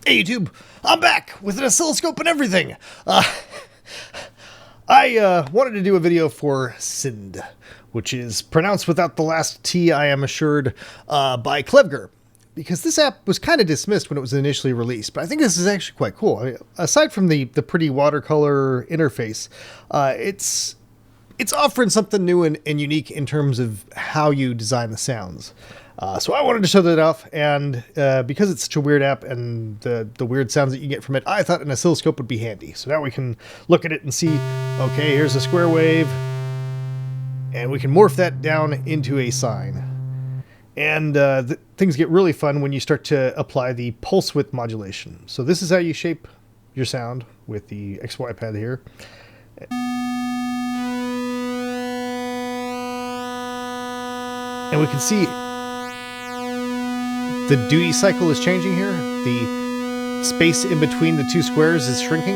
Hey YouTube, I'm back with an oscilloscope and everything. I wanted to do a video for Syndt, which is pronounced without the last T, I am assured, by Clevger, because this app was kind of dismissed when it was initially released, but I think this is actually quite cool. I mean, aside from the pretty watercolor interface, it's offering something new and unique in terms of how you design the sounds. So I wanted to show that off, and because it's such a weird app and the weird sounds that you get from it, I thought an oscilloscope would be handy. So now we can look at it and see, okay, here's a square wave, and we can morph that down into a sine. And things get really fun when you start to apply the pulse width modulation. So this is how you shape your sound with the XY pad here. And we can see the duty cycle is changing here. The space in between the two squares is shrinking.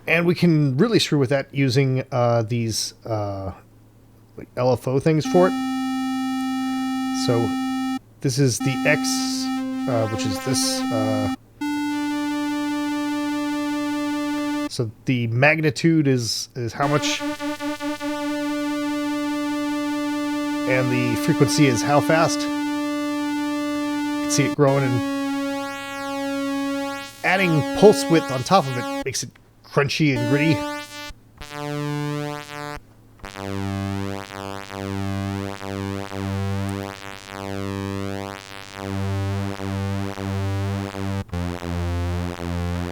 And we can really screw with that using these like LFO things for it. So this is the X, which is this. So the magnitude is how much, and the frequency is how fast. You can see it growing, and adding pulse width on top of it makes it crunchy and gritty.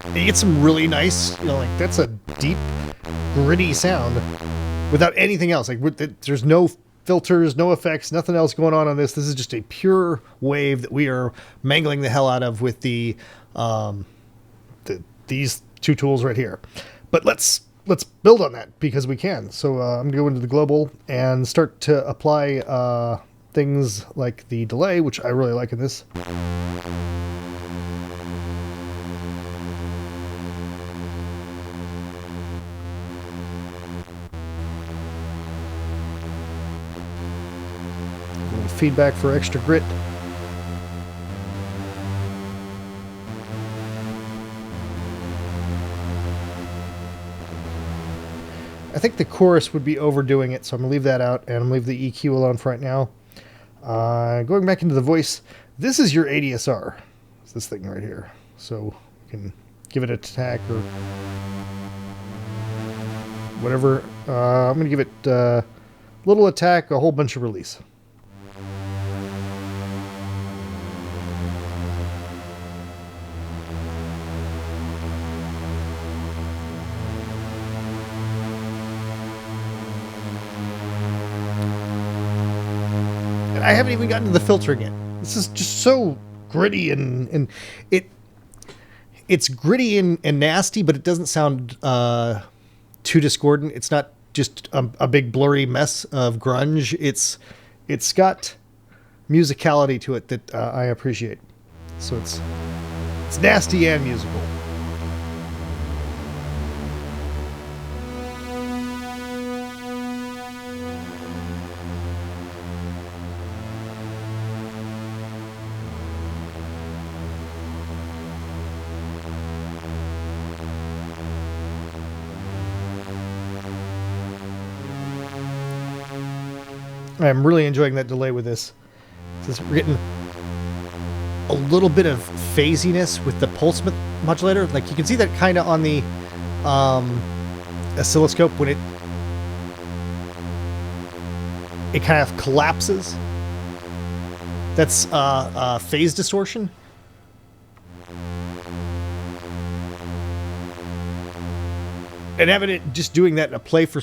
And you get some really nice, like that's a deep, gritty sound without anything else. Like there's no filters, no effects, nothing else going on this. This is just a pure wave that we are mangling the hell out of with these two tools right here. But let's build on that because we can. So I'm gonna go into the global and start to apply things like the delay, which I really like in this. Feedback for extra grit. I think the chorus would be overdoing it, so I'm going to leave that out, and I'm going to leave the EQ alone for right now. Going back into the voice, this is your ADSR. It's this thing right here. So you can give it an attack or whatever. I'm going to give it a little attack, a whole bunch of release. I haven't even gotten to the filtering yet. This is just so gritty and it's gritty and nasty, but it doesn't sound too discordant. It's not just a big blurry mess of grunge. It's got musicality to it that I appreciate. So it's nasty and musical. I'm really enjoying that delay with this. We're getting a little bit of phasiness with the pulse modulator. Like you can see that kind of on the oscilloscope when it kind of collapses. That's phase distortion. And having it just doing that in a playful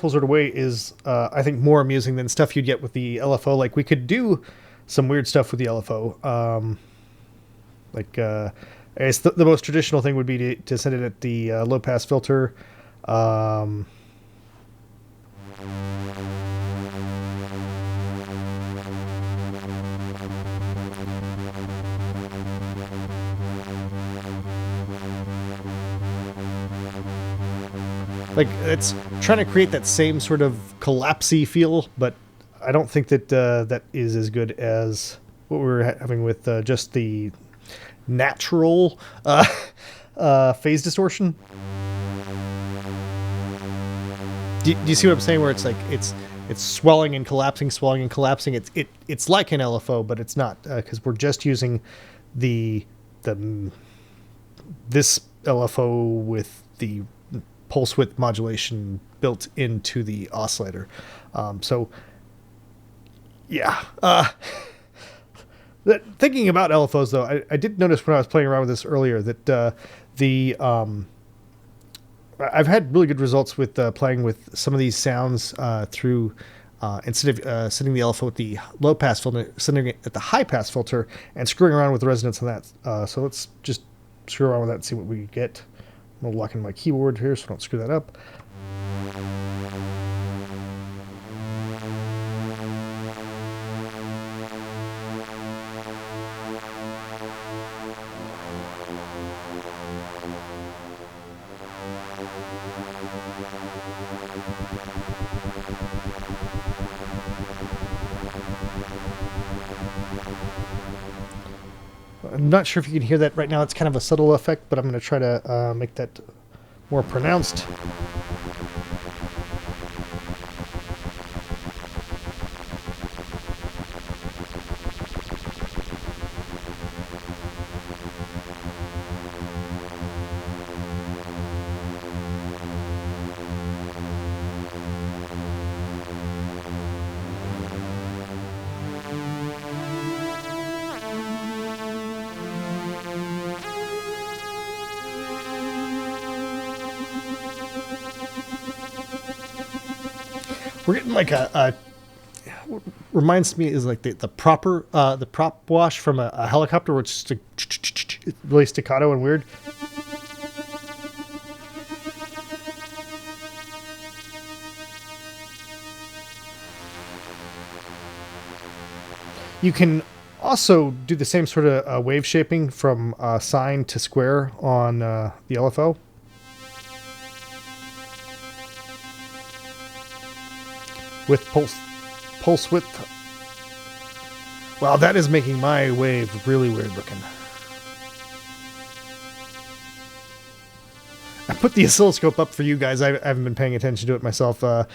sort of way is, I think, more amusing than stuff you'd get with the LFO. Like, we could do some weird stuff with the LFO. I guess the most traditional thing would be to send it at the low-pass filter. Like, it's trying to create that same sort of collapsy feel, but I don't think that that is as good as what we were having with just the natural phase distortion. Do you see what I'm saying? Where it's like it's swelling and collapsing, swelling and collapsing. It's like an LFO, but it's not, because we're just using this LFO with the pulse width modulation built into the oscillator. So yeah. Thinking about LFOs though, I did notice when I was playing around with this earlier that I've had really good results with playing with some of these sounds through instead of setting the LFO at the low pass filter, setting it at the high pass filter and screwing around with the resonance on that. So let's just screw around with that and see what we get. I'm going to lock in my keyboard here so I don't screw that up. I'm not sure if you can hear that right now. It's kind of a subtle effect, but I'm going to try to make that more pronounced. We're getting like reminds me is like the prop wash from a helicopter, which is just really staccato and weird. You can also do the same sort of wave shaping from sine to square on the LFO. With pulse width. Wow, that is making my wave really weird looking. I put the oscilloscope up for you guys. I haven't been paying attention to it myself. When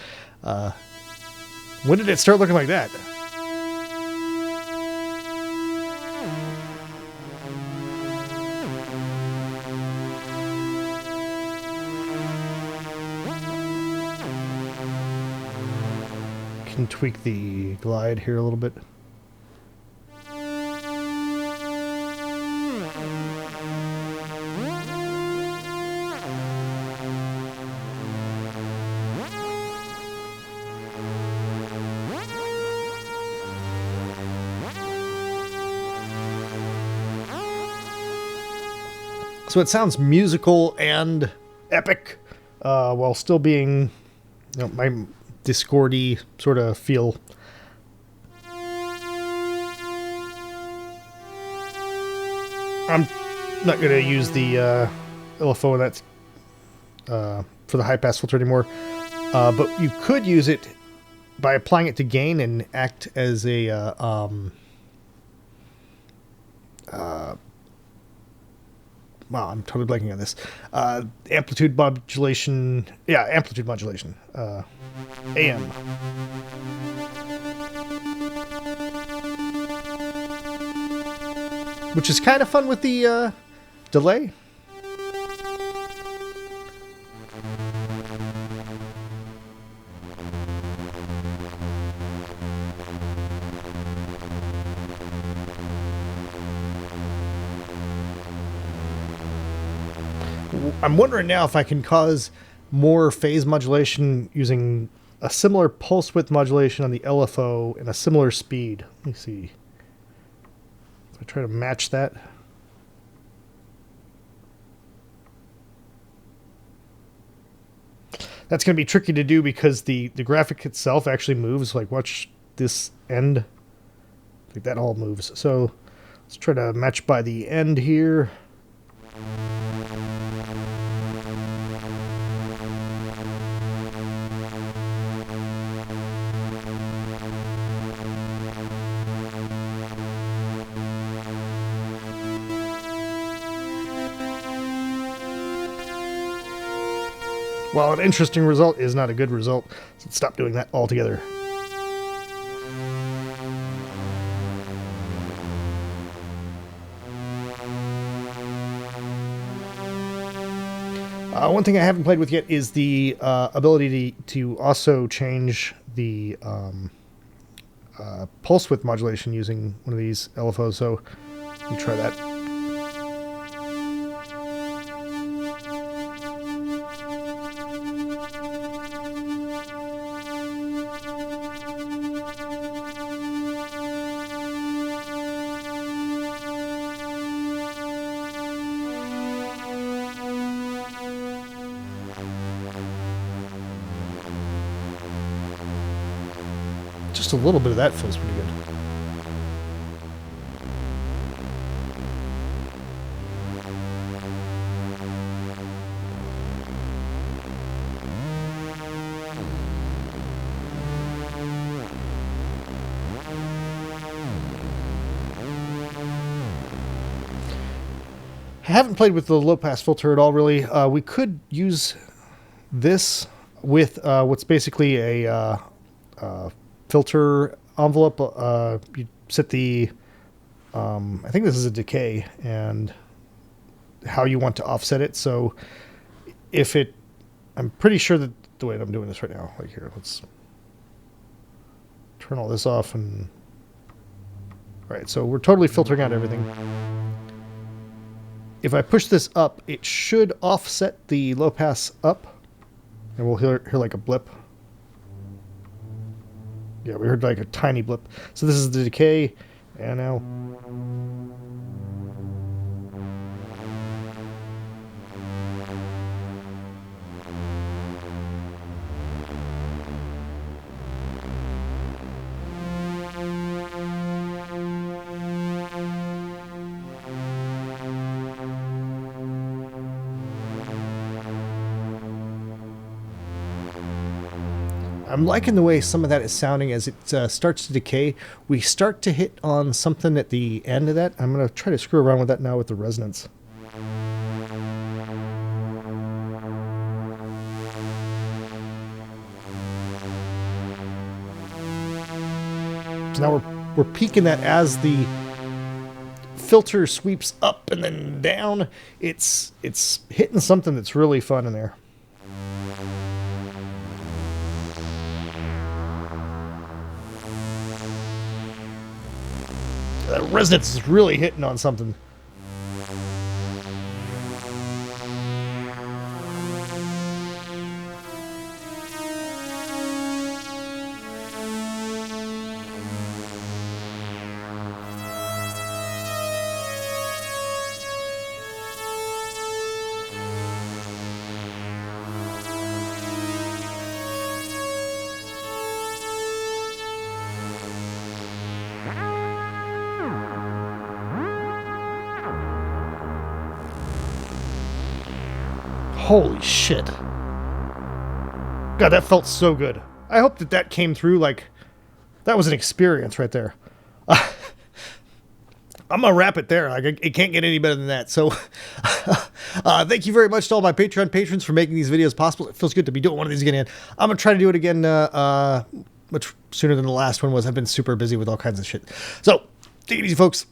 did it start looking like that? Can tweak the glide here a little bit. So it sounds musical and epic, while still being, my Discordy sort of feel. I'm not going to use the LFO that's for the high pass filter anymore, but you could use it by applying it to gain and act as a wow, I'm totally blanking on this. Amplitude modulation. Yeah, amplitude modulation. AM. Which is kind of fun with the delay. I'm wondering now if I can cause more phase modulation using a similar pulse width modulation on the LFO and a similar speed. Let me see. If I try to match that. That's going to be tricky to do because the graphic itself actually moves. Like, watch this end. Like, that all moves. So let's try to match by the end here. While an interesting result is not a good result, so let's stop doing that altogether. One thing I haven't played with yet is the ability to also change the pulse width modulation using one of these LFOs, so let me try that. Just a little bit of that feels pretty good. I haven't played with the low pass filter at all, really. We could use this with what's basically a filter envelope. You set the, I think this is a decay, and how you want to offset it. So if it, I'm pretty sure that the way I'm doing this right now, like here, let's turn all this off and, all right, so we're totally filtering out everything. If I push this up, it should offset the low pass up, and we'll hear like a blip. Yeah, we heard like a tiny blip. So this is the decay, and now. I'm liking the way some of that is sounding as it starts to decay. We start to hit on something at the end of that. I'm going to try to screw around with that now with the resonance. So now we're peaking that as the filter sweeps up and then down. It's hitting something that's really fun in there. That resonance is really hitting on something. Holy shit. God, that felt so good. I hope that that came through. Like, that was an experience right there. I'm going to wrap it there. Like, it can't get any better than that. So, thank you very much to all my Patreon patrons for making these videos possible. It feels good to be doing one of these again. I'm going to try to do it again much sooner than the last one was. I've been super busy with all kinds of shit. So, take it easy, folks.